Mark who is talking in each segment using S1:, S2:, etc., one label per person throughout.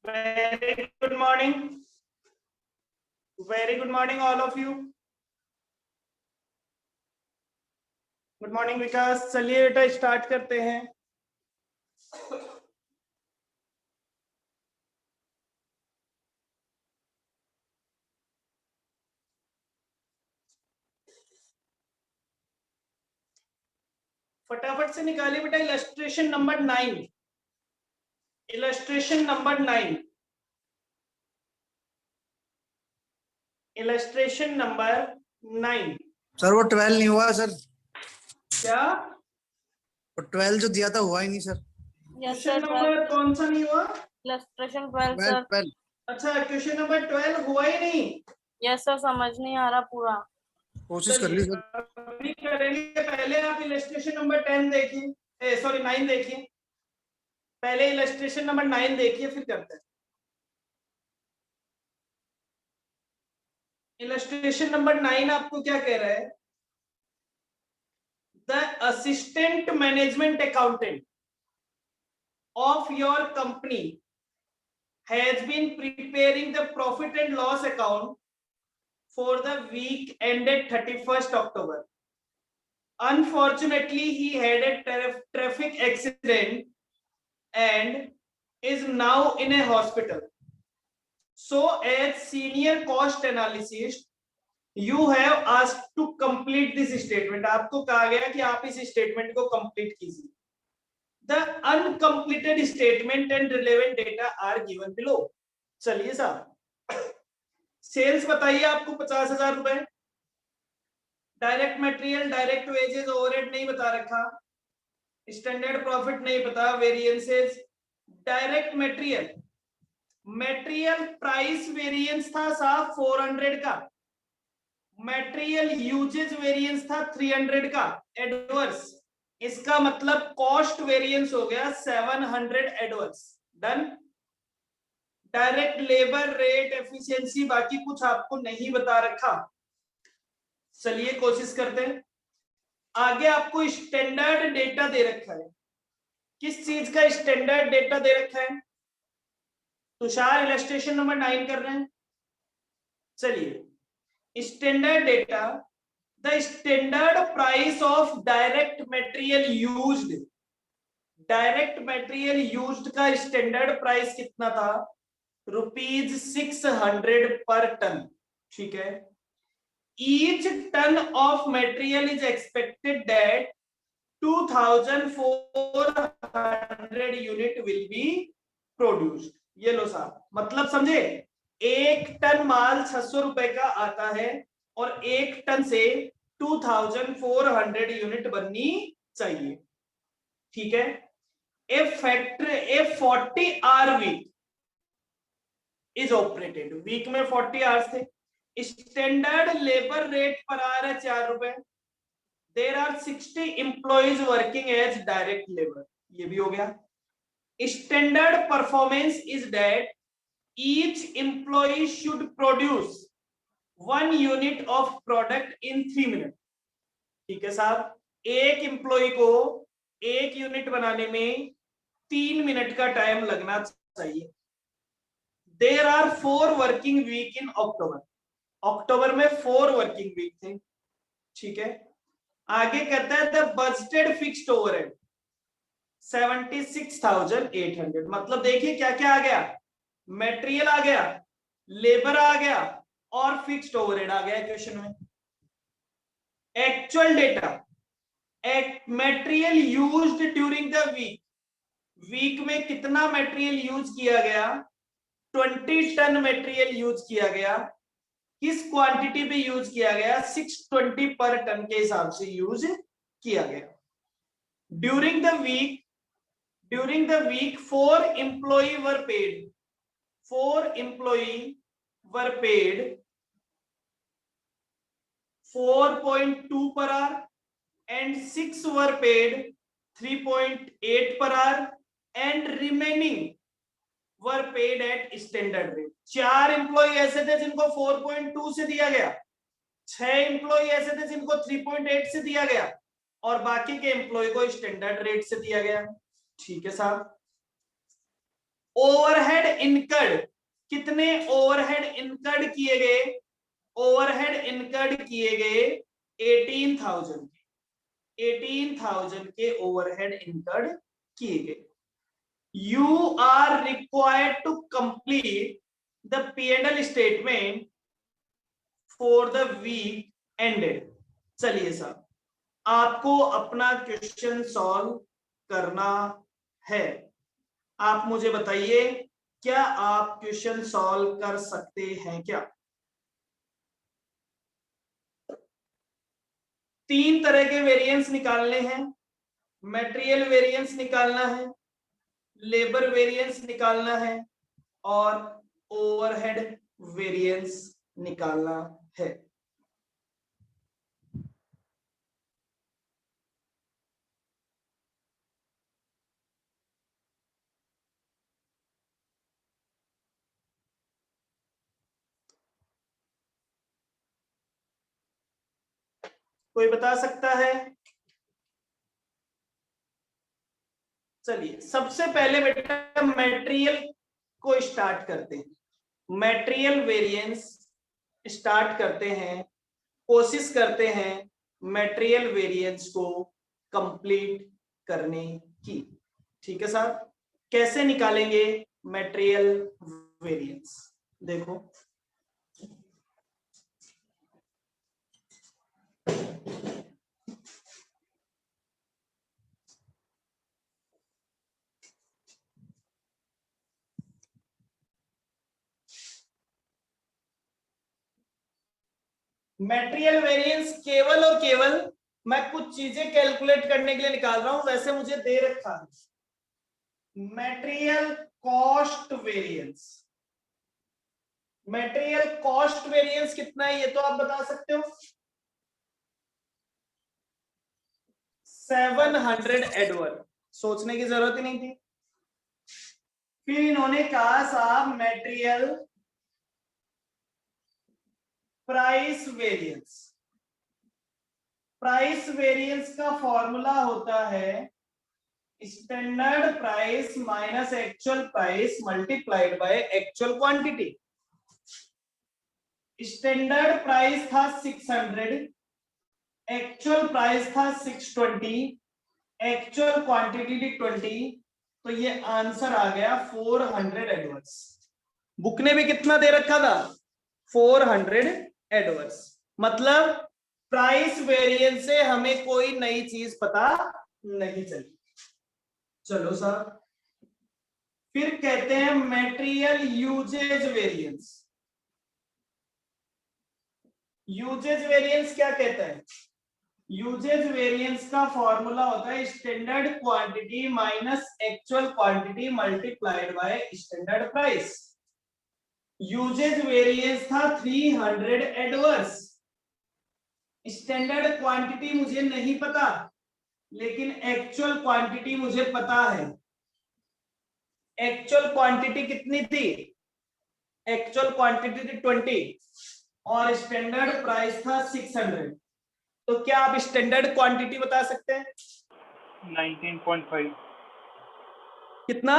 S1: Very good morning. Very good morning, all of you. Good morning Vikas. चलिए बेटा start करते हैं. फटाफट से निकालिए बेटा illustration number 9. Illustration number 9. Illustration number 9.
S2: Sir वो 12 नहीं हुआ सर.
S1: क्या?
S2: वो 12 जो दिया था हुआ ही नहीं सर.
S1: क्वेश्चन नंबर कौन सा नहीं हुआ?
S3: Illustration 12 sir.
S2: 12.
S1: अच्छा, क्वेश्चन नंबर 12 हुआ ही नहीं.
S3: यस सर, समझ नहीं आ रहा पूरा.
S2: कोशिश कर ली सर.
S1: अभी करेंगे. पहले आप इलस्ट्रेशन नंबर 10 देखिए, सॉरी 9 देखिए. पहले इलस्ट्रेशन नंबर 9 देखिए, फिर करते हैं. इलस्ट्रेशन नंबर 9 आपको क्या कह रहा है? The assistant management accountant of your company has been preparing the profit and loss account for the week ended 31st October. Unfortunately, he had a traffic accident and is now in a hospital. So, as senior cost analyst, you have asked to complete this statement. आपको कहा गया कि आप इस statement को complete कीजिए. The uncompleted statement and relevant data are given below. चलिए साहब, सेल्स बताइए आपको 50,000 रुपए. Direct material, direct wages, overhead नहीं बता रखा. स्टैंडर्ड प्रॉफिट नहीं पता. Variances. Direct material, material price variance था साहब 400 का. मटेरियल यूजेज वेरिएंस था 300 का एडवर्स. इसका मतलब कॉस्ट वेरिएंस हो गया 700 adverse. Done. Direct labour rate, efficiency, बाकी कुछ आपको नहीं बता रखा. चलिए कोशिश करते हैं. आगे आपको स्टैंडर्ड डेटा दे रखा है. किस चीज का स्टैंडर्ड डेटा दे रखा है? तुषार इलस्ट्रेशन नंबर 9 कर रहे हैं. चलिए, standard data. The standard price of direct material used. Direct material used का standard price कितना था? ₹600 per ton. ठीक है. Each ton of material is expected that 2,400 unit will be produced. ये लो साहब, मतलब समझे, 1 टन माल 600 रुपए का आता है और 1 टन से 2,400 यूनिट बननी चाहिए. ठीक है. A factory, a 40 hour week is operated. Week में 40 आवर्स थे. Standard labour rate per hour है 4 रुपए. There are 60 employees working as direct labour. ये भी हो गया. Standard performance is that each employee should produce 1 unit of product in 3 minute. ठीक है साहब, एक एम्प्लॉय को 1 यूनिट बनाने में 3 मिनट का टाइम लगना चाहिए. देयर आर 4 वर्किंग वीक इन अक्टूबर. अक्टूबर में 4 वर्किंग वीक थे. ठीक है. आगे कहता है द बजटेड फिक्स्ड ओवरहेड 76,800. मतलब देखिए क्या क्या आ गया. मटेरियल आ गया, लेबर आ गया और फिक्स्ड ओवरहेड आ गया क्वेश्चन में. Actual data, material used during the week. Week में कितना मटेरियल यूज किया गया? 20 टन मटेरियल यूज किया गया. किस क्वांटिटी पे यूज किया गया? 620 पर टन के हिसाब से यूज किया गया. During the week 4 employee were paid. 4 employee were paid 4.2 per hour and 6 were paid 3.8 per hour and remaining were paid at standard rate. 4 employ ऐसे थे जिनको 4.2 से दिया गया, 6 एम्प्लॉय ऐसे थे जिनको 3.8 से दिया गया और बाकी के एम्प्लॉय को स्टैंडर्ड रेट से दिया गया. ठीक है साहब. ओवरहेड इनकर्ड, कितने ओवरहेड इनकर्ड किए गए? ओवरहेड इनकर्ड किए गए 18,000 के, 18,000 के ओवरहेड इनकर्ड किए गए। You are required to complete the P&L statement for the week ended। चलिए साहब, आपको अपना क्वेश्चन सॉल्व करना है। आप मुझे बताइए, क्या आप क्वेश्चन सॉल्व कर सकते हैं क्या? 3 तरह के वेरिएंस निकालने हैं। मटेरियल वेरिएंस निकालना है, लेबर वेरिएंस निकालना है, और ओवरहेड वेरिएंस निकालना है। कोई बता सकता है? चलिए, सबसे पहले बेटा मटेरियल को स्टार्ट करते हैं। मटेरियल वेरिएंस स्टार्ट करते हैं, कोशिश करते हैं मटेरियल वेरिएंस को कंप्लीट करने की। ठीक है साहब, कैसे निकालेंगे मटेरियल वेरिएंस? देखो, मटेरियल वेरिएंस केवल और केवल मैं कुछ चीजें कैलकुलेट करने के लिए निकाल रहा हूं, वैसे मुझे दे रखा है material cost variance. Material cost variance कितना है ये तो आप बता सकते हो? 700 एडवर्ड, सोचने की जरूरत ही नहीं थी। फिर इन्होंने कहा साहब material price variance. Price variance का फॉर्मूला होता है standard price minus actual price multiplied by actual quantity. Standard price था 600, एक्चुअल प्राइस था 620, एक्चुअल क्वांटिटी थी 20, तो ये आंसर आ गया 400 एडवर्ड्स। बुक ने भी कितना दे रखा था? 400 एडवर्ड्स। मतलब प्राइस वेरिएंस से हमें कोई नई चीज पता नहीं चली। चलो साहब, फिर कहते हैं material usage variance. Usage variance क्या कहता है? यूजेज वेरिएंस का फॉर्मूला होता है standard quantity minus actual quantity multiplied by standard price. Usage variance था 300 एडवर्स। स्टैंडर्ड क्वांटिटी मुझे नहीं पता, लेकिन एक्चुअल क्वांटिटी मुझे पता है। एक्चुअल क्वांटिटी कितनी थी? एक्चुअल क्वांटिटी थी 20 और स्टैंडर्ड प्राइस था 600। तो क्या आप स्टैंडर्ड क्वांटिटी बता सकते हैं?
S4: 19.5।
S1: कितना?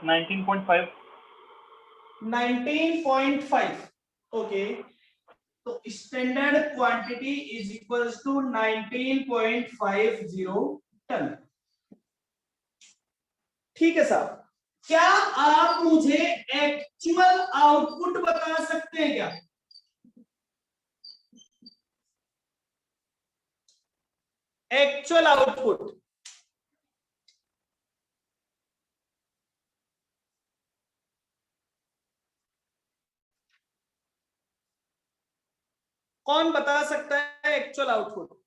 S4: 19.5।
S1: 19.5। ओके, तो standard quantity is equals to 19.50 ton. ठीक है साहब, क्या आप मुझे एक्चुअल आउटपुट बता सकते हैं क्या? एक्चुअल आउटपुट कौन बता सकता है? एक्चुअल आउटपुट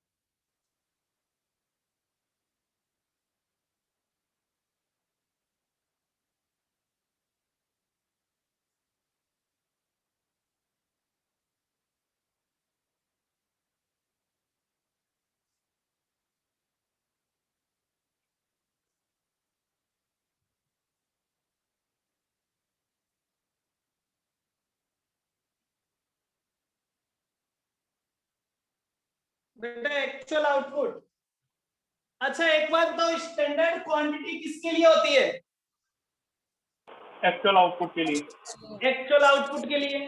S1: बेटा, एक्चुअल आउटपुट। अच्छा एक बात बताओ, स्टैंडर्ड क्वांटिटी किसके लिए होती है?
S4: एक्चुअल आउटपुट के लिए।
S1: एक्चुअल आउटपुट के लिए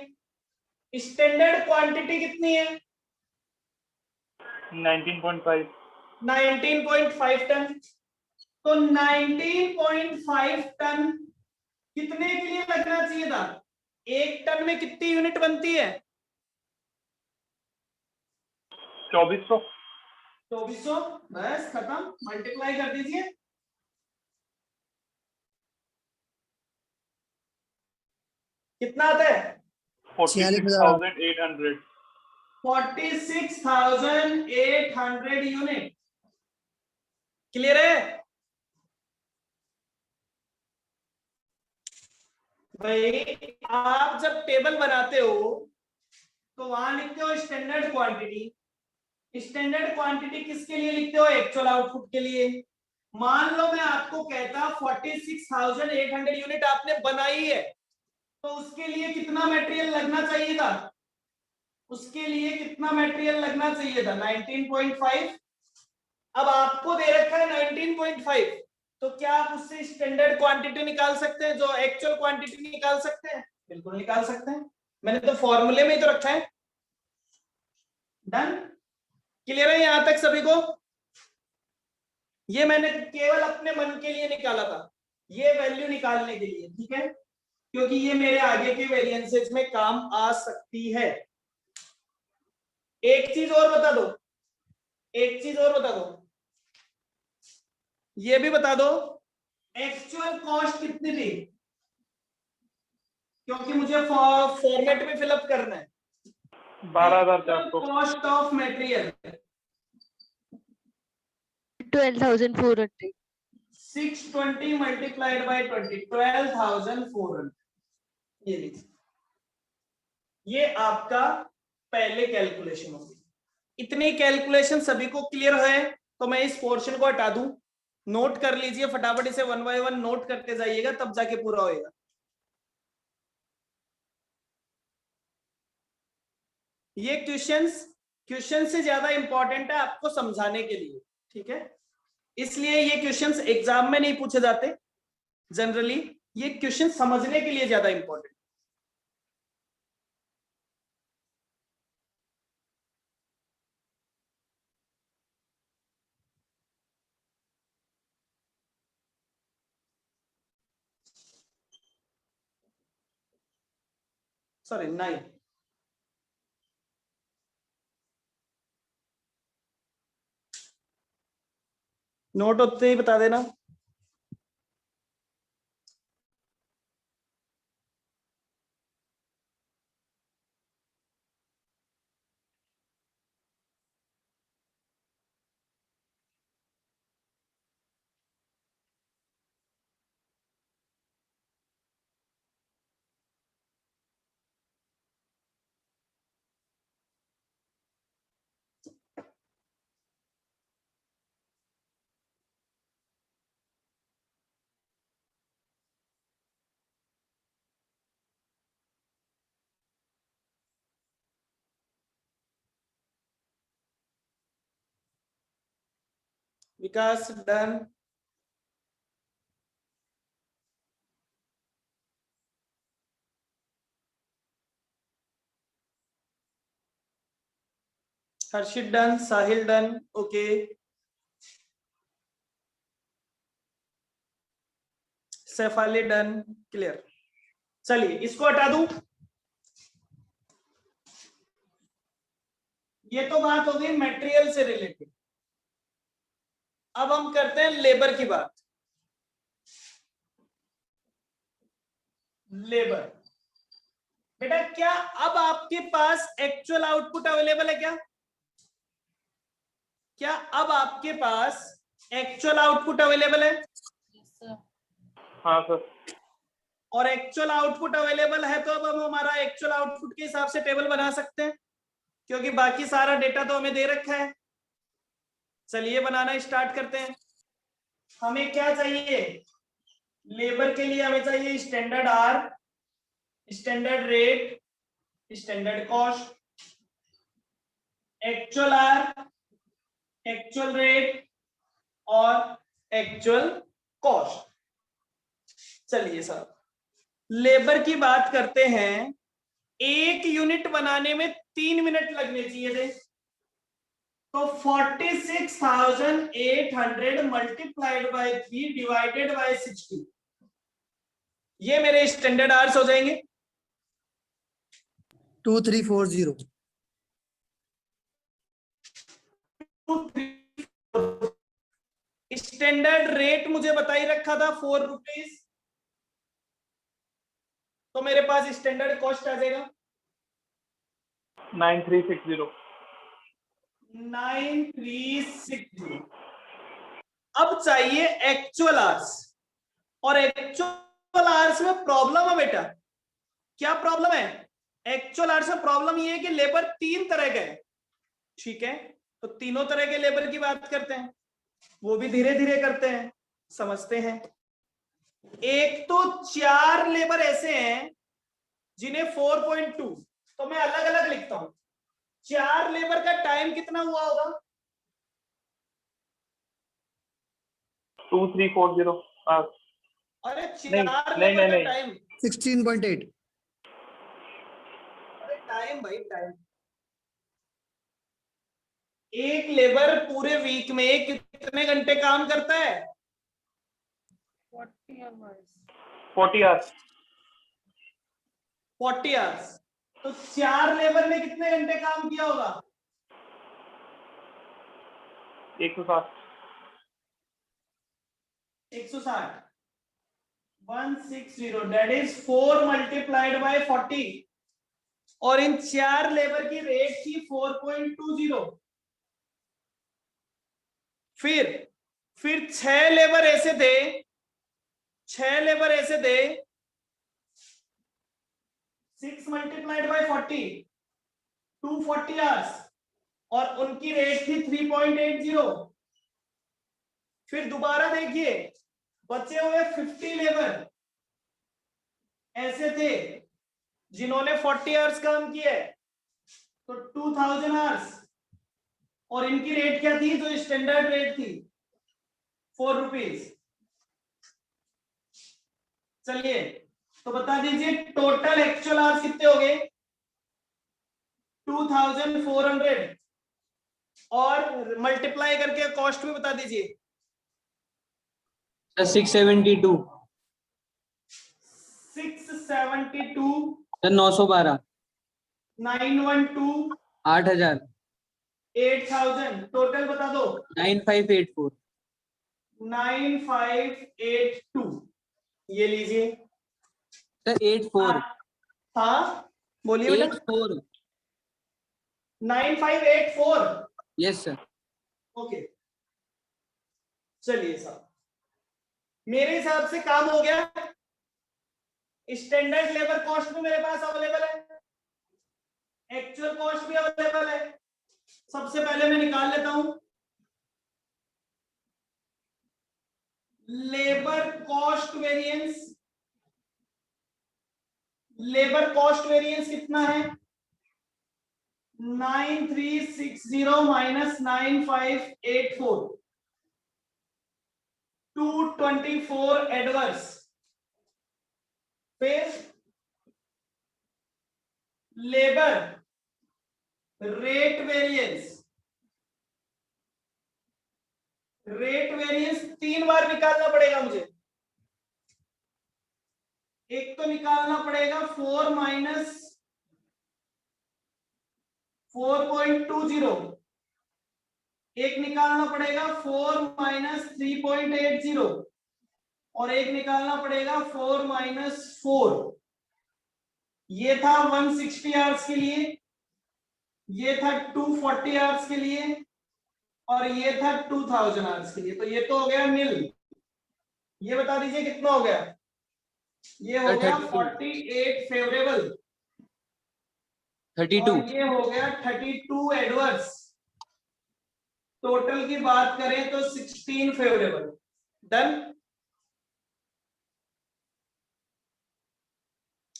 S1: स्टैंडर्ड क्वांटिटी कितनी है?
S4: 19.5।
S1: 19.5 टन। तो 19.5 टन कितने के लिए लगना चाहिए था? एक टन में कितनी यूनिट बनती है?
S4: 2400।
S1: 2400। बस खत्म, मल्टीप्लाई कर दीजिए। कितना आता है?
S4: 46,800।
S1: 46,800 यूनिट। क्लियर है भाई? आप जब टेबल बनाते हो तो वहां लिखते हो स्टैंडर्ड क्वांटिटी। स्टैंडर्ड क्वांटिटी किसके लिए लिखते हो? एक्चुअल आउटपुट के लिए। मान लो मैं आपको कहता 46,800 यूनिट आपने बनाई है, तो उसके लिए कितना मटेरियल लगना चाहिए था? उसके लिए कितना मटेरियल लगना चाहिए था? 19.5। अब आपको दे रखा है 19.5, तो क्या आप उससे स्टैंडर्ड क्वांटिटी निकाल सकते हैं, जो एक्चुअल क्वांटिटी निकाल सकते हैं? बिल्कुल निकाल सकते हैं। मैंने तो फॉर्मूले में ही तो रखा है। डन। क्लियर है यहां तक सभी को? ये मैंने केवल अपने मन के लिए निकाला था, ये वैल्यू निकालने के लिए, ठीक है, क्योंकि ये मेरे आगे के वेरिएंसेस में काम आ सकती है। एक चीज और बता दो, एक चीज और बता दो, ये भी बता दो एक्चुअल कॉस्ट कितनी थी, क्योंकि मुझे फॉर्मेट में फिलअप करना है।
S4: 12,400।
S1: Cost of material
S5: 12,400.
S1: 620 multiplied by 20, 12,400। ये लीजिए, ये आपका पहले कैलकुलेशन होगी। इतनी कैलकुलेशन सभी को क्लियर है? तो मैं इस पोर्शन को हटा दूं, नोट कर लीजिए फटाफट, इसे वन बाय वन नोट करते जाइएगा, तब जाके पूरा होएगा। ये क्वेश्चन से ज्यादा इंपॉर्टेंट है आपको समझाने के लिए, ठीक है, इसलिए ये क्वेश्चंस एग्जाम में नहीं पूछे जाते जनरली, ये क्वेश्चन समझने के लिए ज्यादा इंपॉर्टेंट। सॉरी 9। नोट होते ही बता देना। Vikas done. Harshit done, Sahil done, okay, Shefali done, clear. चलिए इसको हटा दूं। ये तो बात हो गई मटेरियल से रिलेटेड। अब हम करते हैं लेबर की बात। लेबर, बेटा क्या अब आपके पास एक्चुअल आउटपुट अवेलेबल है क्या? क्या अब आपके पास एक्चुअल आउटपुट अवेलेबल है?
S4: हाँ सर।
S1: और एक्चुअल आउटपुट अवेलेबल है तो अब हम हमारा एक्चुअल आउटपुट के हिसाब से टेबल बना सकते हैं, क्योंकि बाकी सारा डेटा तो हमें दे रखा है। चलिए बनाना स्टार्ट करते हैं। हमें क्या चाहिए? लेबर के लिए हमें चाहिए standard R, standard rate, standard cost, actual R, actual rate और एक्चुअल कॉस्ट। चलिए सर, लेबर की बात करते हैं, 1 यूनिट बनाने में 3 मिनट लगने चाहिए थे, तो 46,800 मल्टीप्लाइड बाय 3 डिवाइडेड बाय 60, ये मेरे स्टैंडर्ड आवर्स हो जाएंगे।
S2: 2340।
S1: स्टैंडर्ड रेट मुझे बता ही रखा था 4 रुपीज, तो मेरे पास स्टैंडर्ड कॉस्ट आ जाएगा
S4: 9360।
S1: 9360। अब चाहिए एक्चुअल आवर्स, और एक्चुअल आवर्स में प्रॉब्लम है बेटा। क्या प्रॉब्लम है? एक्चुअल आवर्स में प्रॉब्लम ये है कि लेबर 3 तरह के हैं, ठीक है? तो तीनों तरह के लेबर की बात करते हैं, वो भी धीरे धीरे करते हैं, समझते हैं। एक तो 4 लेबर ऐसे हैं जिन्हें 4.2, तो मैं अलग अलग लिखता हूं। 4 लेबर का टाइम कितना हुआ होगा?
S4: 2340।
S1: अरे
S4: नहीं,
S1: 4
S4: नहीं,
S1: लेबर का
S4: नहीं।
S1: टाइम,
S2: 16.8।
S1: अरे टाइम भाई टाइम। एक लेबर पूरे वीक में कितने घंटे काम करता है?
S3: 40 hours.
S4: 40 आवर्स।
S1: 40 आवर्स। तो 4 लेबर ने कितने घंटे काम किया होगा?
S4: 160।
S1: 160। 160, दैट इज 4 मल्टीप्लाइड बाय 40, और इन 4 लेबर की रेट थी 4.20। फिर 6 लेबर ऐसे थे, 6 लेबर ऐसे थे, 6 मल्टीप्लाइड बाय 40, 240 आवर्स, और उनकी रेट थी 3.80। फिर दोबारा देखिए, बचे हुए 50 लेबर ऐसे थे जिन्होंने 40 आवर्स काम किया है, तो 2000 आवर्स, और इनकी रेट क्या थी? जो स्टैंडर्ड रेट थी 4 रुपीज। चलिए, तो बता दीजिए टोटल एक्चुअल आवर्स कितने हो गए? 2400, और मल्टीप्लाई करके कॉस्ट भी बता दीजिए।
S6: 672।
S1: 672,
S6: सर 912।
S1: 912,
S6: 8000।
S1: 8000, टोटल बता दो।
S6: 9584।
S1: 9582, ये लीजिए।
S6: सर 84।
S1: हाँ बोलिए बेटा।
S6: 84।
S1: 9584,
S6: यस सर।
S1: ओके। चलिए साहब, मेरे हिसाब से काम हो गया। स्टैंडर्ड लेबर कॉस्ट भी मेरे पास अवेलेबल है, एक्चुअल कॉस्ट भी अवेलेबल है। सबसे पहले मैं निकाल लेता हूं labour cost variance. Labour cost variance कितना है? 9360 माइनस 9584, 224 एडवर्स। फिर labour rate variance, rate variance 3 बार निकालना पड़ेगा मुझे। एक तो निकालना पड़ेगा 4 माइनस 4.20, एक निकालना पड़ेगा 4 माइनस 3.80, और एक निकालना पड़ेगा 4 माइनस 4। ये था 160 आवर्स के लिए, ये था 240 आवर्स के लिए, और ये था 2000 आवर्स के लिए। तो ये तो हो गया नील। ये बता दीजिए कितना हो गया? ये हो गया 48 फेवरेबल,
S6: 32।
S1: और ये हो गया 32 एडवर्स। टोटल की बात करें तो 16 फेवरेबल। डन?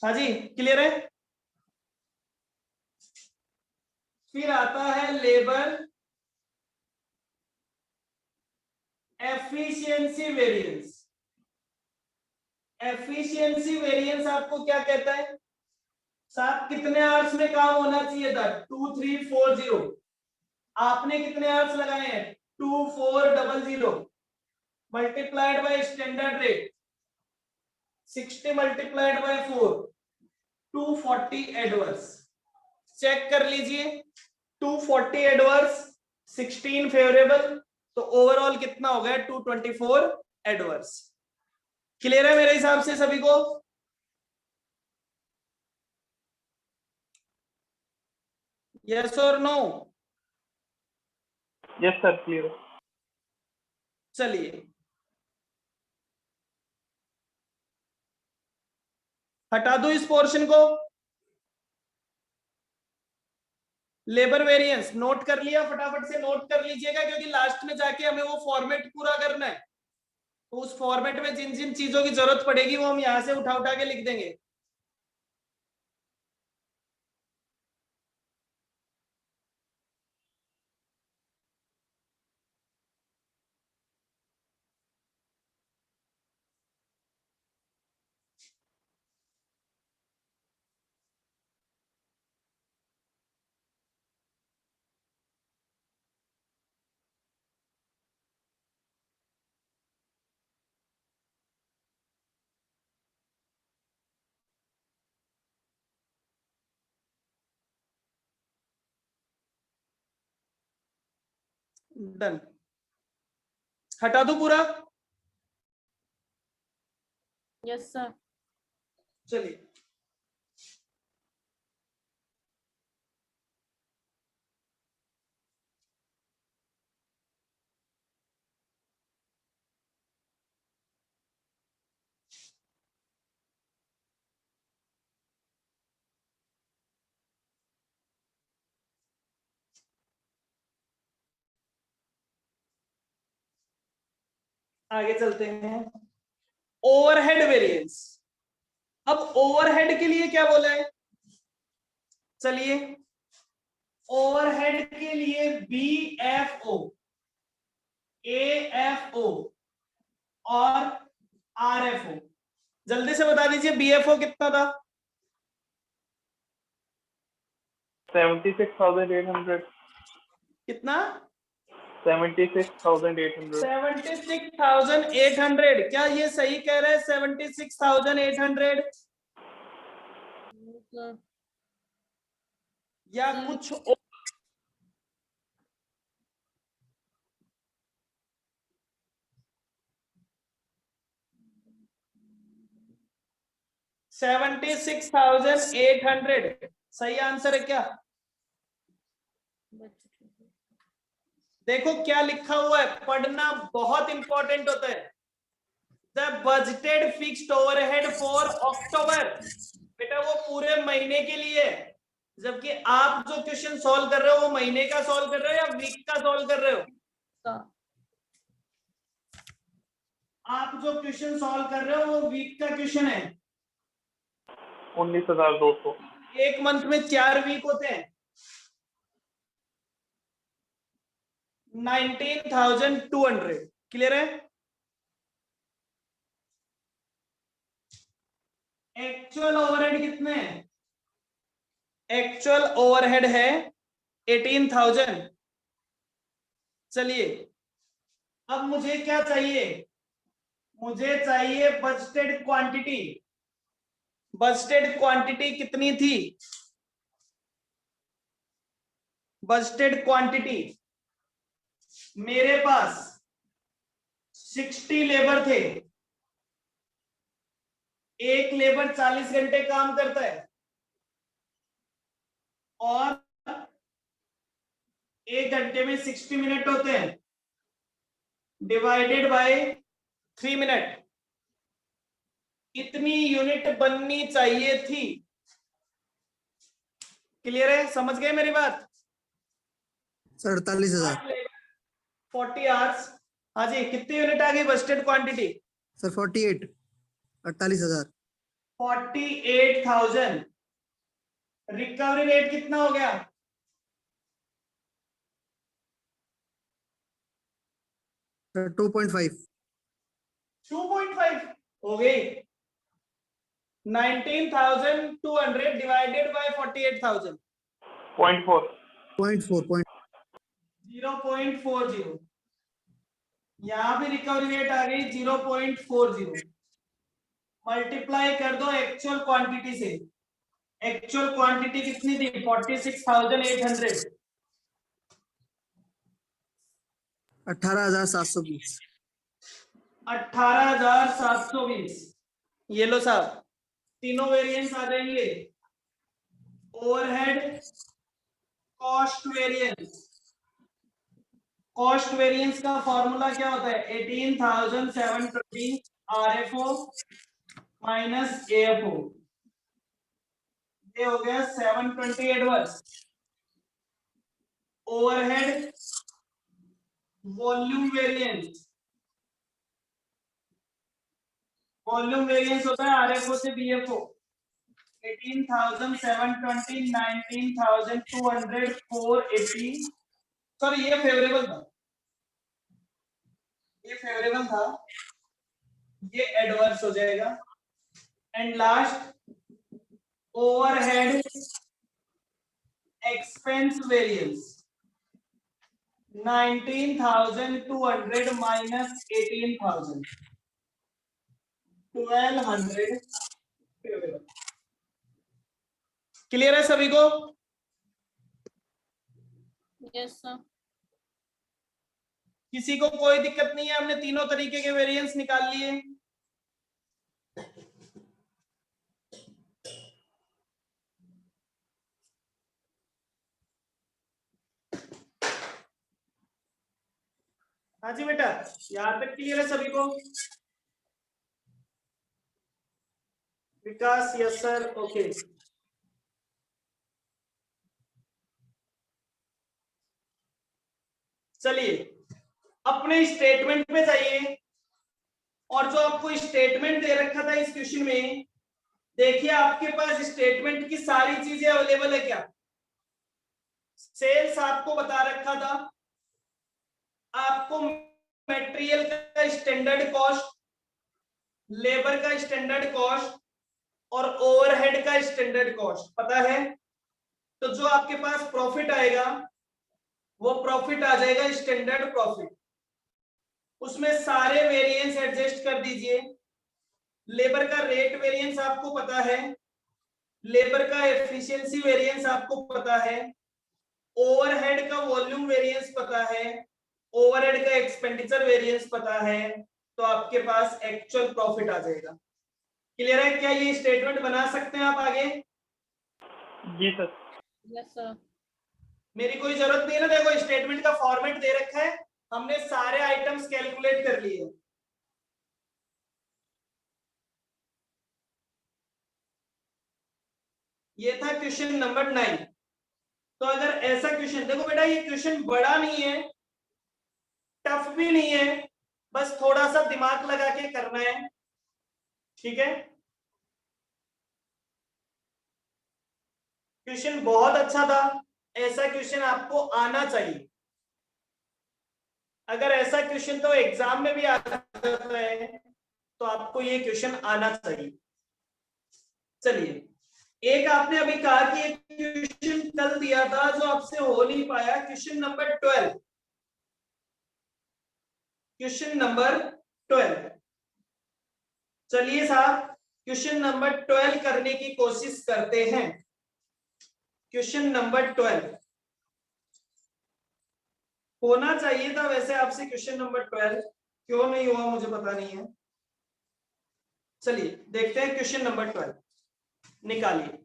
S1: हाँ जी, क्लियर है? फिर आता है labour efficiency variance. Efficiency variance आपको क्या कहता है? साहब कितने आवर्स में काम होना चाहिए था? 2340। आपने कितने आवर्स लगाए हैं? 2400 multiplied by standard rate 60 multiplied by 4 240 adverse. Check कर लीजिए 240 एडवर्स 16 फेवरेबल, तो ओवरऑल कितना हो गया? 224 एडवर्स। क्लियर है मेरे हिसाब से सभी को? यस और नो?
S4: Yes sir, clear.
S1: चलिए हटा दो इस पोर्शन को। लेबर वेरिएंस नोट कर लिया? फटाफट से नोट कर लीजिएगा, क्योंकि लास्ट में जाके हमें वो फॉर्मेट पूरा करना है। तो उस फॉर्मेट में जिन जिन चीजों की जरूरत पड़ेगी वो हम यहां से उठा उठा के लिख देंगे। डन। हटा दो पूरा?
S3: Yes sir.
S1: चलिए आगे चलते हैं। Overhead variance. अब ओवरहेड के लिए क्या बोला है? चलिए ओवरहेड के लिए BFO, AFO और RFO। जल्दी से बता दीजिए BFO कितना था?
S4: 76,800।
S1: कितना?
S4: 76,800।
S1: 76,800। क्या ये सही कह रहे हैं? 76,800 या कुछ और? 76,800 सही आंसर है क्या? देखो क्या लिखा हुआ है, पढ़ना बहुत इंपॉर्टेंट होता है। The budgeted fixed overhead for October. बेटा वो पूरे महीने के लिए है, जबकि आप जो क्वेश्चन सॉल्व कर रहे हो वो महीने का सॉल्व कर रहे हो या वीक का सॉल्व कर रहे हो? आप जो क्वेश्चन सॉल्व कर रहे हो वो वीक का क्वेश्चन है।
S4: 19,200।
S1: एक मंथ में 4 वीक होते हैं। 19,200। क्लियर है? एक्चुअल ओवरहेड कितने हैं? एक्चुअल ओवरहेड है 18,000। चलिए अब मुझे क्या चाहिए? मुझे चाहिए बजटेड क्वांटिटी। बजटेड क्वांटिटी कितनी थी? बजटेड क्वांटिटी मेरे पास 60 लेबर थे। एक लेबर 40 घंटे काम करता है और एक घंटे में 60 मिनट होते हैं, डिवाइडेड बाय 3 मिनट। इतनी यूनिट बननी चाहिए थी। क्लियर है? समझ गए मेरी बात?
S2: सर 48,000।
S1: 40 आवर्स। हाँ जी, कितनी यूनिट आ गई budgeted quantity?
S2: Sir 48, 48,000।
S1: 48,000। Recovery rate कितना हो गया?
S2: सर 2.5।
S1: 2.5 हो गई। 19,200 divided by 48,000.
S4: 0.4.
S2: 0.4.
S1: 0.40. यहाँ भी रिकवरी रेट आ गई 0.40. मल्टीप्लाई कर दो एक्चुअल क्वांटिटी से. एक्चुअल क्वांटिटी कितनी थी? 46,800.
S2: 18,720.
S1: 18,720. ये लो साहब, तीनों वेरिएंस आ जाएंगे. Overhead cost variance. Cost variance का फॉर्मूला क्या होता है? 18,720 आरएफओ माइनस एएफओ. ये हो गया 720 adverse. Overhead volume variance. Volume variance होता है आरएफओ से बीएफओ. 18,720 19,200 480. सॉरी ये फेवरेबल था, ये फेवरेबल था, ये एडवर्स हो जाएगा. And last overhead expense variance 19,200 minus 18,000 1200 favourable. Clear है सभी को?
S3: Yes, sir.
S1: किसी को कोई दिक्कत नहीं है? हमने तीनों तरीके के वेरिएंस निकाल लिए. हाँ जी बेटा, यहां तक क्लियर है सभी को? विकास यस सर. ओके, चलिए अपने स्टेटमेंट पे जाइए. और जो आपको स्टेटमेंट दे रखा था इस क्वेश्चन में, देखिए आपके पास स्टेटमेंट की सारी चीजें अवेलेबल है क्या? सेल्स आपको बता रखा था, आपको मटेरियल का स्टैंडर्ड कॉस्ट, लेबर का स्टैंडर्ड कॉस्ट और ओवरहेड का स्टैंडर्ड कॉस्ट पता है. तो जो आपके पास प्रॉफिट आएगा वो प्रॉफिट आ जाएगा स्टैंडर्ड प्रॉफिट. उसमें सारे वेरिएंस एडजस्ट कर दीजिए. लेबर का रेट वेरिएंस आपको पता है, लेबर का एफिशिएंसी वेरिएंस आपको पता है, ओवरहेड का वॉल्यूम वेरिएंस पता है, ओवरहेड का एक्सपेंडिचर वेरिएंस पता है. तो आपके पास एक्चुअल प्रॉफिट आ जाएगा. क्लियर है? क्या ये स्टेटमेंट बना सकते हैं आप आगे?
S4: जी सर.
S3: Yes, sir.
S1: मेरी कोई जरूरत नहीं है ना. देखो स्टेटमेंट का फॉर्मेट दे रखा है, हमने सारे आइटम्स कैलकुलेट कर लिए. ये था क्वेश्चन नंबर 9. तो अगर ऐसा क्वेश्चन, देखो बेटा ये क्वेश्चन बड़ा नहीं है, टफ भी नहीं है, बस थोड़ा सा दिमाग लगा के करना है. ठीक है? क्वेश्चन बहुत अच्छा था. ऐसा क्वेश्चन आपको आना चाहिए. अगर ऐसा क्वेश्चन तो एग्जाम में भी आ जाता है, तो आपको ये क्वेश्चन आना चाहिए. चलिए, एक आपने अभी कहा कि एक क्वेश्चन कल दिया था जो आपसे हो नहीं पाया, क्वेश्चन नंबर 12. Question number 12. चलिए साहब क्वेश्चन नंबर 12 करने की कोशिश करते हैं. क्वेश्चन नंबर 12 होना चाहिए था वैसे आपसे. क्वेश्चन नंबर 12 क्यों नहीं हुआ मुझे पता नहीं है. चलिए देखते हैं क्वेश्चन नंबर 12. निकालिए.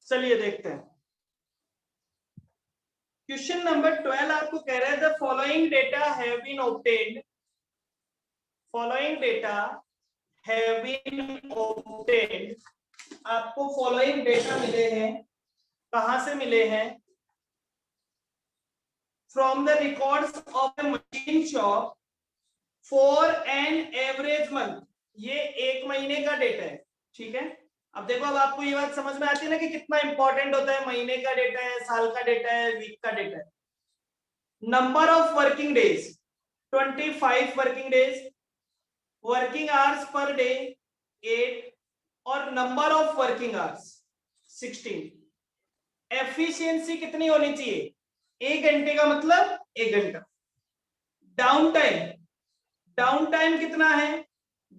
S1: चलिए देखते हैं। क्वेश्चन नंबर 12 आपको कह रहा है the following data have been obtained, following data have been obtained, आपको फॉलोइंग डेटा मिले हैं, कहां से मिले हैं? From the records of the machine shop for an average month, ये एक महीने का डेटा है, ठीक है। अब देखो, अब आपको ये बात समझ में आती है ना कि कितना इंपॉर्टेंट होता है, महीने का डेटा है, साल का डेटा है, वीक का डेटा है। Number of working days 25 working days, working hours per day 8 और number of working hours 16। Efficiency कितनी होनी चाहिए? 1 घंटे का मतलब 1 घंटा। डाउन टाइम, डाउन टाइम कितना है?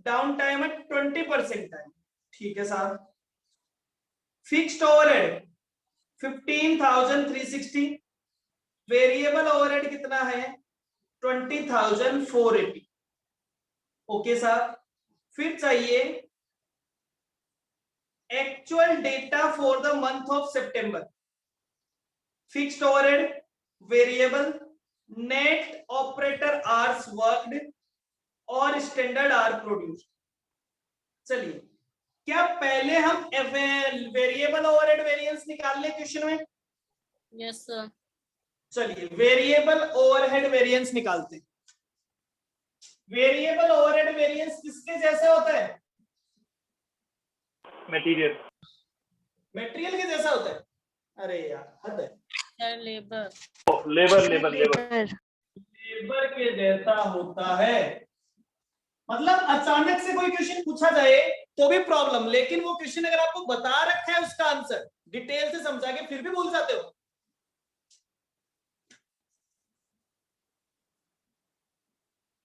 S1: डाउन टाइम है 20% टाइम, ठीक है साहब। फिक्स्ड ओवरहेड 15,360, वेरिएबल ओवरहेड कितना है? 20,480, ओके साहब। फिर चाहिए actual data for the month of September, fixed overhead, variable, net operator hours worked और स्टैंडर्ड आवर प्रोड्यूस्ड। चलिए, क्या पहले हम वेरिएबल ओवरहेड वेरिएंस निकाल ले क्वेश्चन में?
S3: Yes, sir.
S1: चलिए वेरिएबल ओवरहेड वेरिएंस निकालते हैं। वेरिएबल ओवरहेड वेरिएंस किसके जैसे होता है?
S4: मटेरियल।
S1: मटेरियल के जैसा होता है? अरे यार हद है।
S3: Sir, labor.
S4: Labour labour labour.
S1: Labour के जैसा होता है, मतलब अचानक से कोई क्वेश्चन पूछा जाए तो भी प्रॉब्लम, लेकिन वो क्वेश्चन अगर आपको बता रखा है उसका आंसर डिटेल से समझा के फिर भी भूल जाते हो।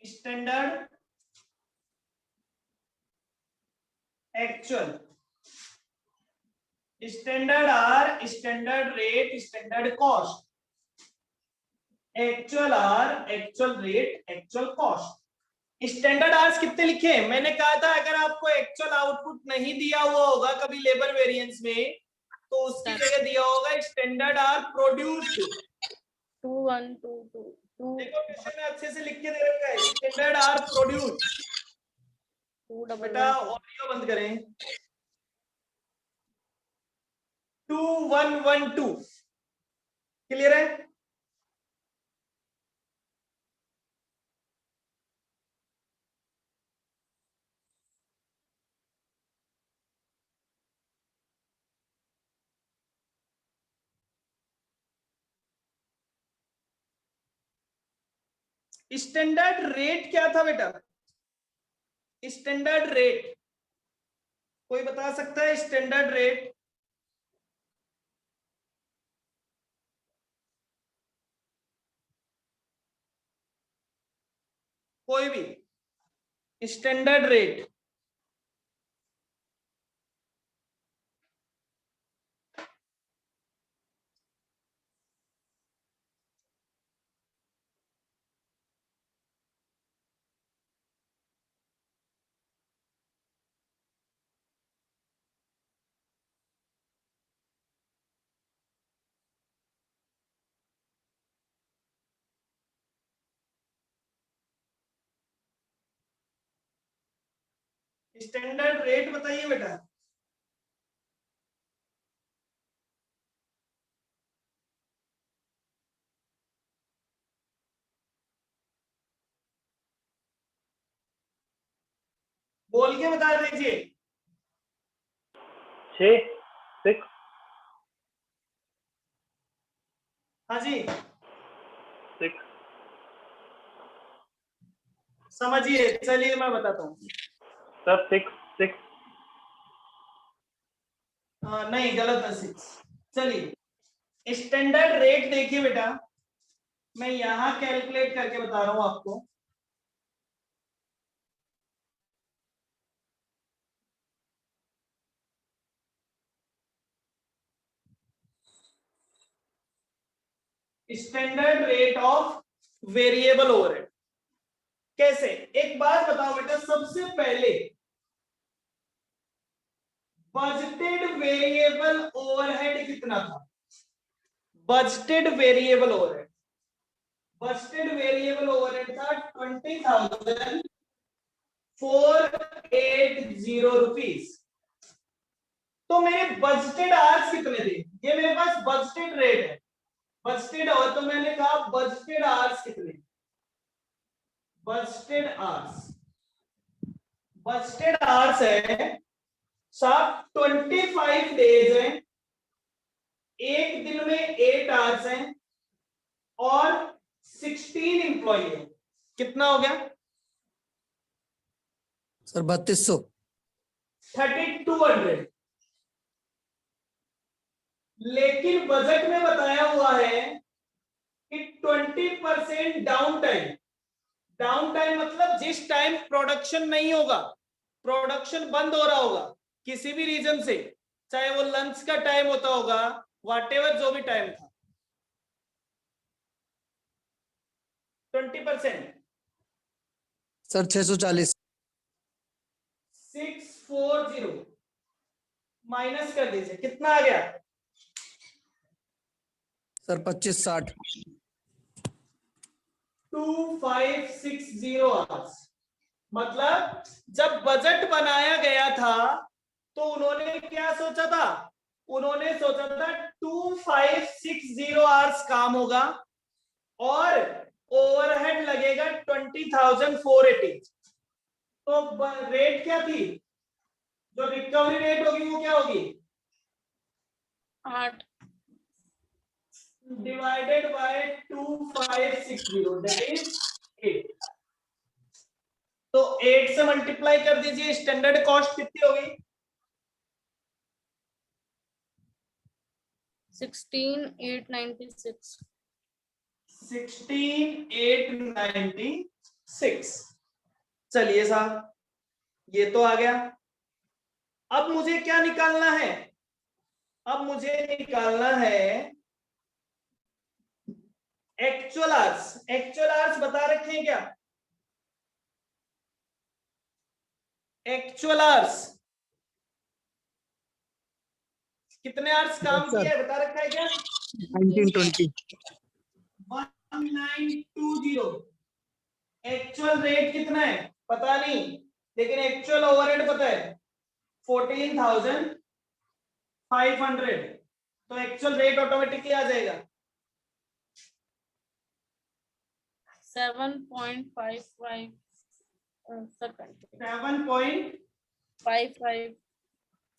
S1: Standard, actual, standard R, standard rate, standard cost, actual R, actual rate, actual cost. Standard hours कितने लिखे हैं? मैंने कहा था अगर आपको एक्चुअल आउटपुट नहीं दिया हुआ होगा कभी लेबर वेरिएंस में, तो उसकी जगह दिया होगा स्टैंडर्ड आवर प्रोड्यूस्ड।
S3: 2122
S1: देखो क्वेश्चन में अच्छे से लिख के दे रखा है स्टैंडर्ड आवर प्रोड्यूस्ड।
S3: 2
S1: बेटा ऑडियो बंद करें। 2112 क्लियर है? स्टैंडर्ड रेट क्या था बेटा? स्टैंडर्ड रेट कोई बता सकता है? स्टैंडर्ड रेट कोई भी? स्टैंडर्ड रेट स्टैंडर्ड रेट बताइए बेटा। बोल के बता दीजिए।
S4: 6 6।
S1: हाँ जी
S4: 6।
S1: समझिए, चलिए मैं बताता हूँ।
S4: सर 6 6।
S1: नहीं गलत है 6। चलिए स्टैंडर्ड रेट देखिए बेटा, मैं यहां कैलकुलेट करके बता रहा हूं आपको। Standard rate of variable overhead कैसे? एक बात बताओ बेटा, सबसे पहले बजटेड वेरिएबल ओवरहेड कितना था? Budgeted variable overhead, budgeted variable overhead था 20,480 रुपीज। तो मेरे बजटेड आवर्स कितने थे? ये मेरे पास बजटेड रेट है, बजटेड आवर, तो मैंने कहा बजटेड आवर्स कितने? बजटेड आवर्स, बजटेड आवर्स है साहब 25 डेज है, एक दिन में 8 आवर्स हैं और 16 एम्प्लॉय है। कितना हो गया?
S2: सर 3200।
S1: 3200। लेकिन बजट में बताया हुआ है कि 20% डाउन टाइम। डाउन टाइम मतलब जिस टाइम प्रोडक्शन नहीं होगा, प्रोडक्शन बंद हो रहा होगा किसी भी रीजन से, चाहे वो लंच का टाइम होता होगा, व्हाटएवर जो भी टाइम था, 20%।
S2: सर 640।
S1: 640 माइनस कर दीजिए, कितना आ गया?
S2: सर 2560।
S1: 2560 आवर्स। मतलब जब बजट बनाया गया था तो उन्होंने क्या सोचा था? उन्होंने सोचा था 2560 आवर्स काम होगा और ओवरहेड लगेगा 20,480। तो रेट क्या थी? जो रिकवरी रेट होगी वो क्या होगी?
S3: 8
S1: डिवाइडेड बाय 2560, दैट इज 8। तो 8 से मल्टीप्लाई कर दीजिए, स्टैंडर्ड कॉस्ट कितनी होगी?
S3: 16,896।
S1: 16,896। चलिए साहब, ये तो आ गया। अब मुझे क्या निकालना है? अब मुझे निकालना है एक्चुअल आवर्स। एक्चुअल आवर्स बता रखे हैं क्या? एक्चुअल आवर्स कितने आवर्स काम
S2: सर
S1: किया है बता रखा है क्या?
S2: 1920।
S1: 1920। एक्चुअल रेट कितना है पता नहीं, लेकिन एक्चुअल ओवरहेड पता है 14,500। तो एक्चुअल रेट ऑटोमेटिकली आ जाएगा
S3: 7.55 सेकंड
S1: 7.55।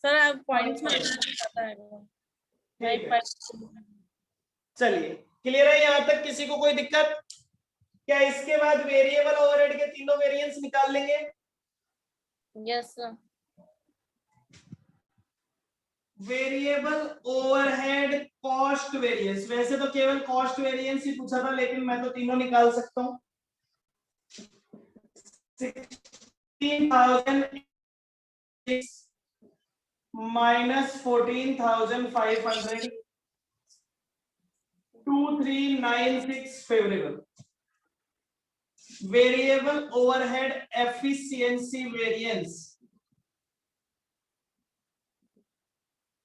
S3: सर आप पॉइंट्स में पता है
S1: ठीक है, चलिए क्लियर है यहां तक? किसी को कोई दिक्कत? क्या इसके बाद वेरिएबल ओवरहेड के तीनों वेरिएंस निकाल लेंगे?
S3: Yes sir.
S1: Variable overhead cost variance, वैसे तो केवल कॉस्ट वेरिएंस ही पूछा था, लेकिन मैं तो तीनों निकाल सकता हूं। 16,000 minus 14,500, 2396 favorable. Variable overhead efficiency variance.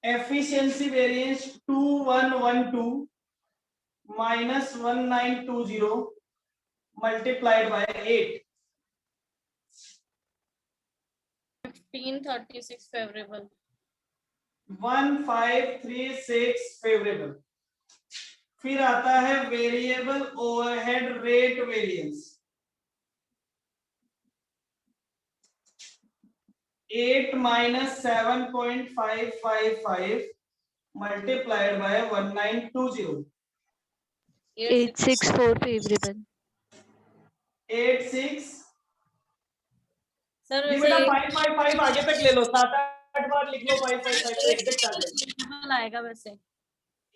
S1: Efficiency variance 2112 minus 1920 multiplied by 8.
S3: 1536 favorable.
S1: 1536 favourable. फिर आता है variable overhead rate variance 8 minus 7.555 multiplied by 1920.
S5: 864 favorable.
S1: 86।
S3: Sir
S1: ये
S3: वैसे
S1: बेटा 555 आगे तक ले लो, 7-8 बार लिख लो 555 तो एग्जैक्ट आ जाएगा।
S3: आएगा वैसे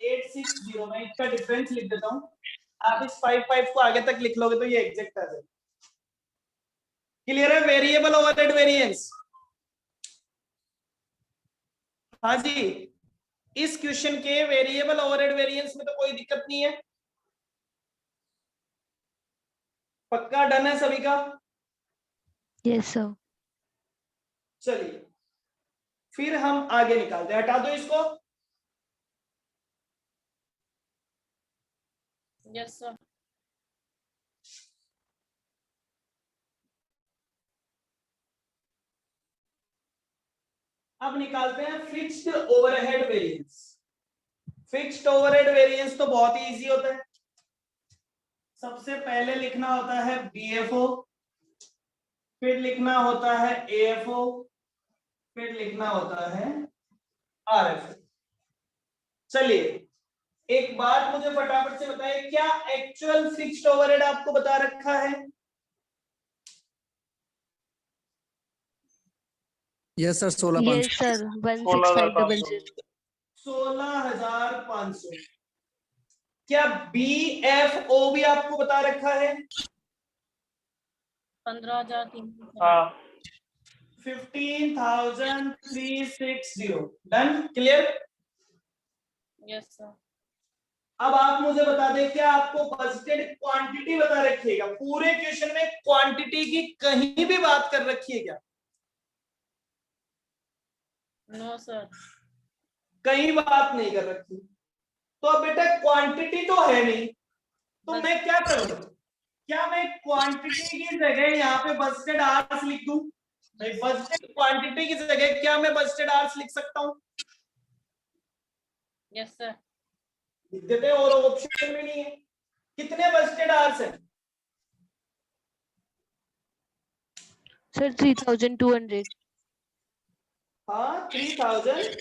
S1: 860, मैं इसका डिफरेंस लिख देता हूँ, आप इस 55 को आगे तक लिख लोगे तो ये एग्जैक्ट आ जाएगा। क्लियर है? Variable overhead variance. हाँ जी, इस क्वेश्चन के वेरिएबल ओवरहेड वेरिएंस में तो कोई दिक्कत नहीं है, पक्का डन है सभी का?
S5: Yes, sir.
S1: चलिए फिर हम आगे निकालते हैं। हटा दो इसको।
S3: Yes, sir.
S1: अब निकालते हैं fixed overhead variance. Fixed overhead variance तो बहुत ही इजी होता है। सबसे पहले लिखना होता है बीएफओ, फिर लिखना होता है एएफओ, फिर लिखना होता है आरएफओ। चलिए एक बात मुझे फटाफट से बताइए, क्या एक्चुअल फिक्स्ड ओवरहेड आपको बता रखा है?
S2: Yes sir 16,500।
S5: Yes, sir. 16500.
S1: 16,500। क्या बीएफओ भी आपको बता रखा है?
S3: 15,300.
S4: हाँ
S1: 15,360। Done, clear?
S3: Yes, sir.
S1: अब आप मुझे बता दें, क्या आपको बजटेड क्वांटिटी बता रखी है क्या? पूरे क्वेश्चन में क्वांटिटी की कहीं भी बात कर रखी है क्या?
S3: No, sir.
S1: कहीं बात नहीं कर रखी। तो अब बेटा क्वांटिटी तो है नहीं, तो
S3: बस-
S1: मैं क्या करूं? क्या मैं क्वांटिटी की जगह यहाँ पे बजटेड आवर्स लिख दूं? भाई बजटेड क्वांटिटी की जगह क्या मैं बजटेड आवर्स लिख सकता हूँ?
S3: Yes, sir.
S1: लिख देते हैं, और ऑप्शन भी नहीं है। कितने बजटेड आवर्स हैं?
S5: Sir, 3200.
S1: हाँ 3,200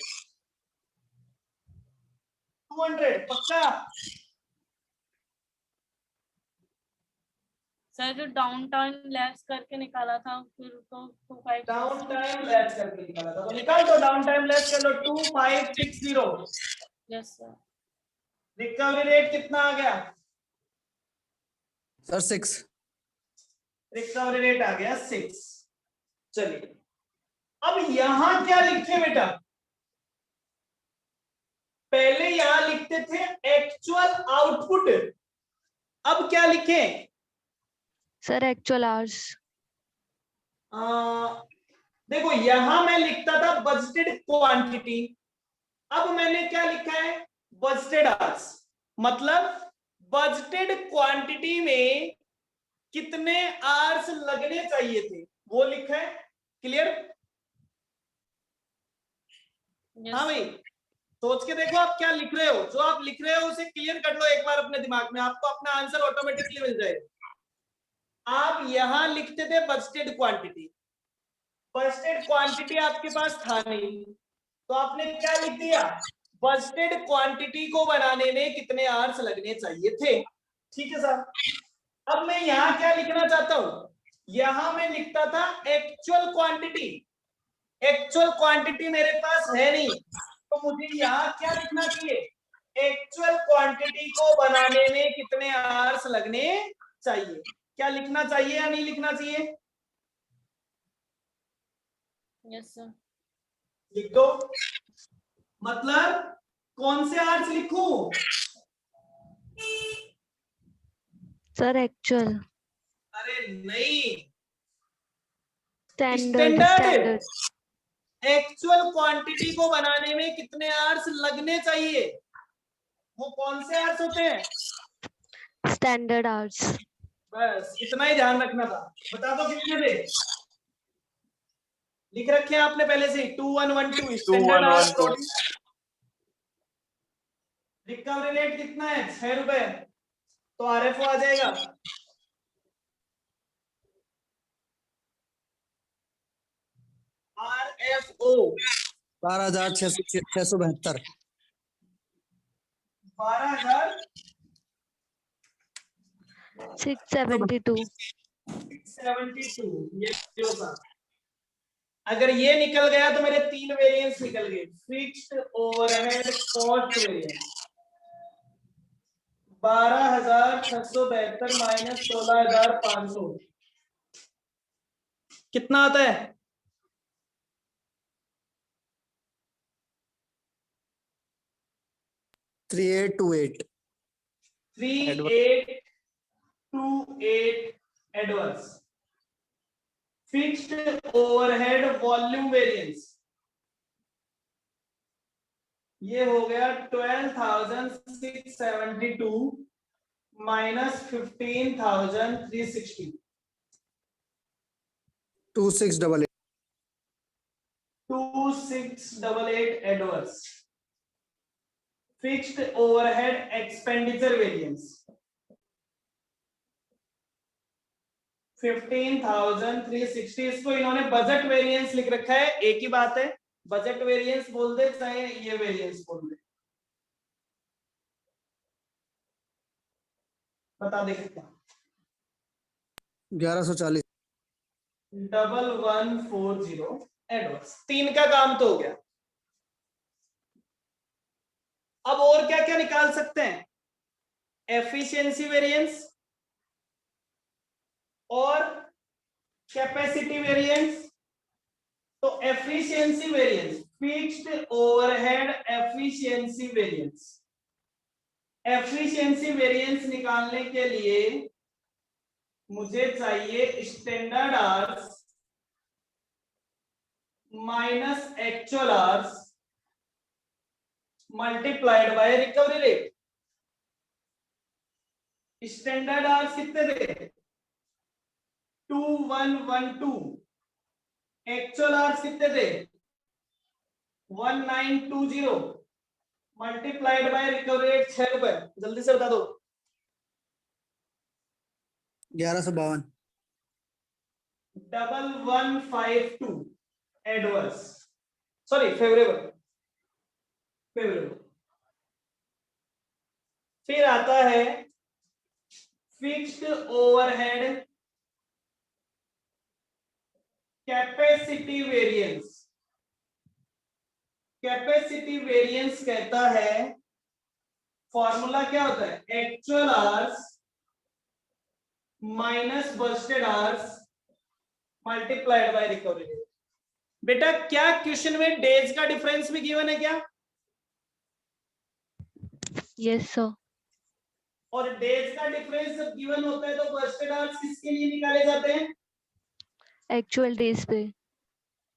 S1: पक्का?
S3: सर जो डाउन टाइम लेस करके निकाला था फिर तो 25
S1: डाउन टाइम लेस करके निकाला था, तो निकाल दो। डाउन टाइम लेस कर लो 2560।
S3: यस सर
S1: रिकवरी रेट कितना आ गया?
S2: सर 6।
S1: रिकवरी रेट आ गया 6। चलिए अब यहां क्या लिखे बेटा? पहले यहां लिखते थे एक्चुअल आउटपुट, अब क्या लिखे?
S5: Sir, actual hours.
S1: देखो यहां मैं लिखता था बजटेड क्वांटिटी, अब मैंने क्या लिखा है? Budgeted hours. मतलब बजटेड क्वांटिटी में कितने आवर्स लगने चाहिए थे वो लिखा है। क्लियर? हाँ भाई, सोच के देखो आप क्या लिख रहे हो। जो आप लिख रहे हो उसे क्लियर कर लो एक बार अपने दिमाग में, आपको अपना आंसर ऑटोमेटिकली मिल जाएगा। आप यहां लिखते थे बजटेड क्वांटिटी, बजटेड क्वांटिटी आपके पास था नहीं, तो आपने क्या लिख दिया? बजटेड क्वांटिटी को बनाने में कितने आवर्स लगने चाहिए थे। ठीक है सर। अब मैं यहां क्या लिखना चाहता हूं? यहां मैं लिखता था एक्चुअल क्वांटिटी। एक्चुअल क्वांटिटी मेरे पास है नहीं, तो मुझे यहाँ क्या लिखना चाहिए? एक्चुअल क्वांटिटी को बनाने में कितने आवर्स लगने चाहिए। क्या लिखना चाहिए या नहीं लिखना चाहिए?
S3: यस सर
S1: लिख दो। मतलब कौन से आवर्स लिखूं?
S5: Sir, actual.
S1: अरे नहीं,
S5: Standard.
S1: स्टैंडर्ड। एक्चुअल क्वांटिटी को बनाने में कितने आवर्स लगने चाहिए, वो कौन से आवर्स होते हैं?
S5: Standard hours.
S1: बस इतना ही ध्यान रखना था। बता दो कितने थे? लिख रखे हैं आपने पहले से 2112 स्टैंडर्ड आवर्स।
S4: 2112।
S1: रिकवरी रेट कितना है? 6 रुपए, तो आरएफओ आ जाएगा। आरएफओ
S2: 12,672।
S1: 12,000
S5: 672.
S1: 672। ये जो था, अगर ये निकल गया तो मेरे 3 वेरिएंस निकल गए। Fixed overhead cost variance 12,672 minus 16,500 कितना आता है?
S2: Three 3828।
S1: 3828 adverse. Fixed overhead volume variance ये हो गया 12,672 minus 15,360
S2: 2688
S1: 2688 adverse fixed overhead expenditure variance 15,360। इसको इन्होंने बजट वेरिएंस लिख रखा है, एक ही बात है, बजट वेरिएंस बोल दे चाहे ये वेरिएंस बोल दे, बता दे कितना।
S2: 1140
S1: 1140 एडवर्स। 3 का काम तो हो गया। अब और क्या क्या निकाल सकते हैं? एफिशिएंसी वेरिएंस और कैपेसिटी वेरिएंस। तो efficiency variance, fixed overhead efficiency variance, efficiency variance निकालने के लिए मुझे चाहिए standard hours minus actual hours multiplied by recovery rate. Standard hours कितने थे? 2112। एक्चुअल आवर्स कितने थे? 1920 मल्टीप्लाइड बाय रिकवरी रेट 6 रुपए। जल्दी से बता दो।
S2: 1152
S1: 1152 एडवर्स, सॉरी फेवरेबल, फेवरेबल। फिर आता है fixed overhead capacity variance. Capacity variance कहता है, फॉर्मूला क्या होता है? Actual hours minus Busted hours multiplied by recovery rate. बेटा क्या क्वेश्चन में डेज का डिफरेंस भी गिवन है क्या?
S5: Yes, sir.
S1: और डेज का डिफरेंस जब गिवन होता है तो बस्टेड आवर्स किसके लिए निकाले जाते हैं?
S5: Actual days पे.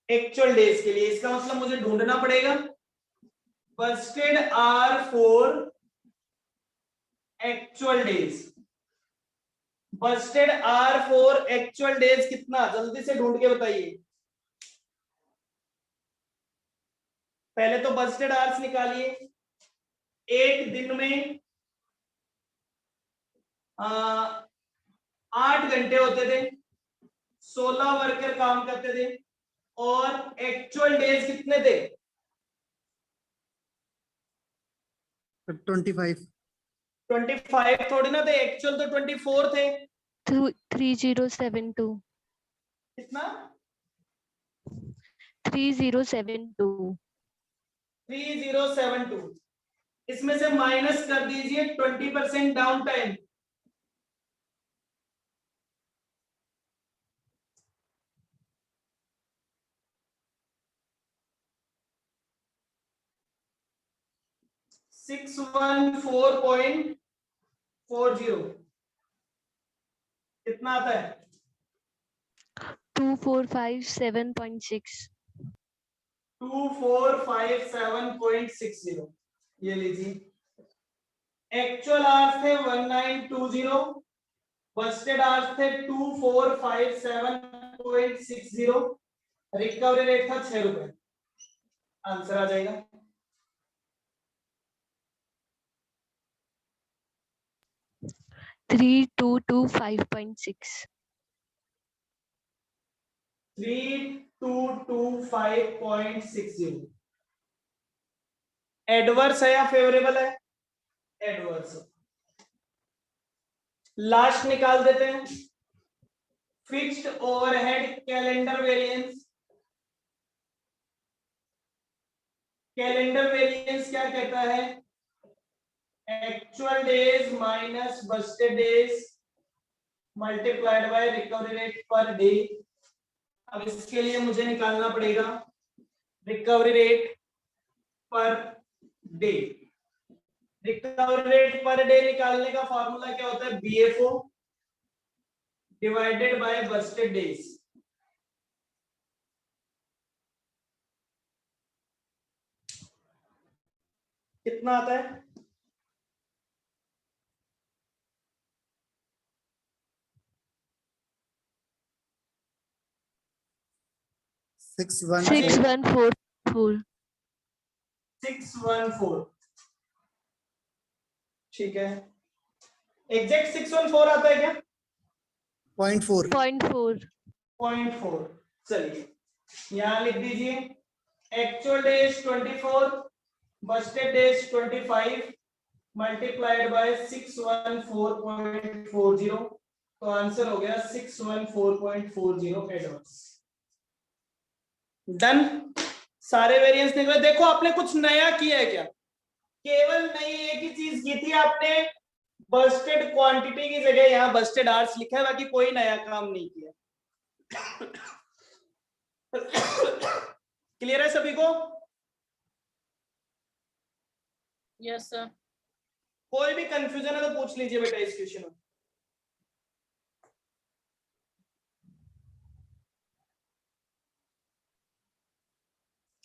S1: एक्चुअल डेज के लिए। इसका मतलब मुझे ढूंढना पड़ेगा busted R for actual days. Busted R for actual days कितना? जल्दी से ढूंढ के बताइए। पहले तो बस्टेड आवर्स निकालिए। एक दिन में 8 घंटे होते थे, 16 वर्कर काम करते थे, और एक्चुअल डेज कितने थे?
S2: 25
S1: 25 थोड़ी ना थे, एक्चुअल तो 24 थे।
S5: 3072.
S1: कितना?
S5: 3072.
S1: 3072। इसमें से माइनस कर दीजिए 20% डाउन टाइम। $614.40 कितना आता है?
S5: 2457.6.
S1: 2457.60। ये लीजिए। एक्चुअल आवर्स थे 1920, बस्टेड आवर्स थे 2457.60, रिकवरी रेट था 6 रुपए। आंसर आ जाएगा।
S5: 3225.6.
S1: 3225.60 एडवर्स है या फेवरेबल है? एडवर्स। लास्ट निकाल देते हैं fixed overhead calendar variance. Calendar variance क्या कहता है? Actual days minus Busted days multiplied by recovery rate per day. अब इसके लिए मुझे निकालना पड़ेगा recovery rate per day. Recovery rate per day निकालने का फॉर्मूला क्या होता है? बीएफओ डिवाइडेड बाय बस्टेड डेज। कितना आता है?
S2: Six one
S5: 6144.
S1: 614। ठीक है, एग्जैक्ट 614 आता है क्या?
S2: 0.4
S5: 0.4.
S1: 0.4। चलिए यहां लिख दीजिए, actual days 24, Busted days 25 multiplied by 614.40, तो आंसर हो गया 614.40 एडवांस। डन, सारे वेरिएंस निकले। देखो आपने कुछ नया किया है क्या? केवल नई एक ही चीज की थी आपने, बस्टेड क्वांटिटी की जगह यहाँ बस्टेड आवर्स लिखा है, बाकी कोई नया काम नहीं किया। क्लियर है सभी को?
S3: Yes sir.
S1: कोई भी कंफ्यूजन है तो पूछ लीजिए बेटा इस क्वेश्चन में।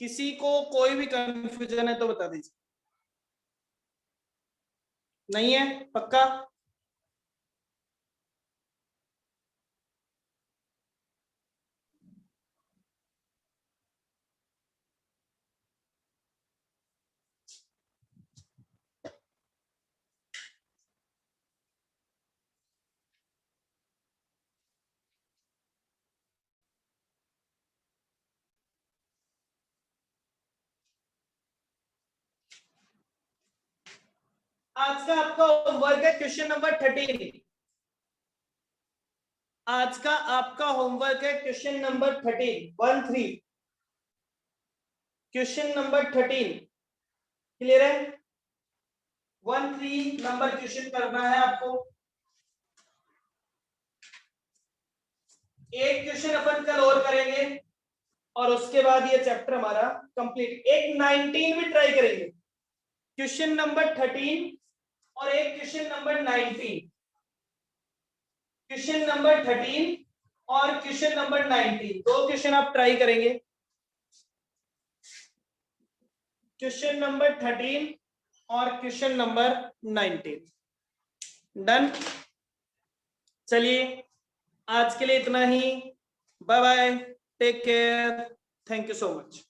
S1: किसी को कोई भी कंफ्यूजन है तो बता दीजिए। नहीं है पक्का? आज का आपका होमवर्क है क्वेश्चन नंबर 13। आज का आपका होमवर्क है question number 13। Question number 13 clear है? 13 नंबर क्वेश्चन करना है आपको। एक क्वेश्चन अपन कल और करेंगे और उसके बाद ये चैप्टर हमारा कंप्लीट। एक 19 भी ट्राई करेंगे, क्वेश्चन नंबर 13 और एक क्वेश्चन नंबर 19। क्वेश्चन नंबर 13 और क्वेश्चन नंबर 19 दो क्वेश्चन आप ट्राई करेंगे। क्वेश्चन नंबर 13 और क्वेश्चन नंबर 19। डन, चलिए आज के लिए इतना ही। Bye bye, take care, thank you so much.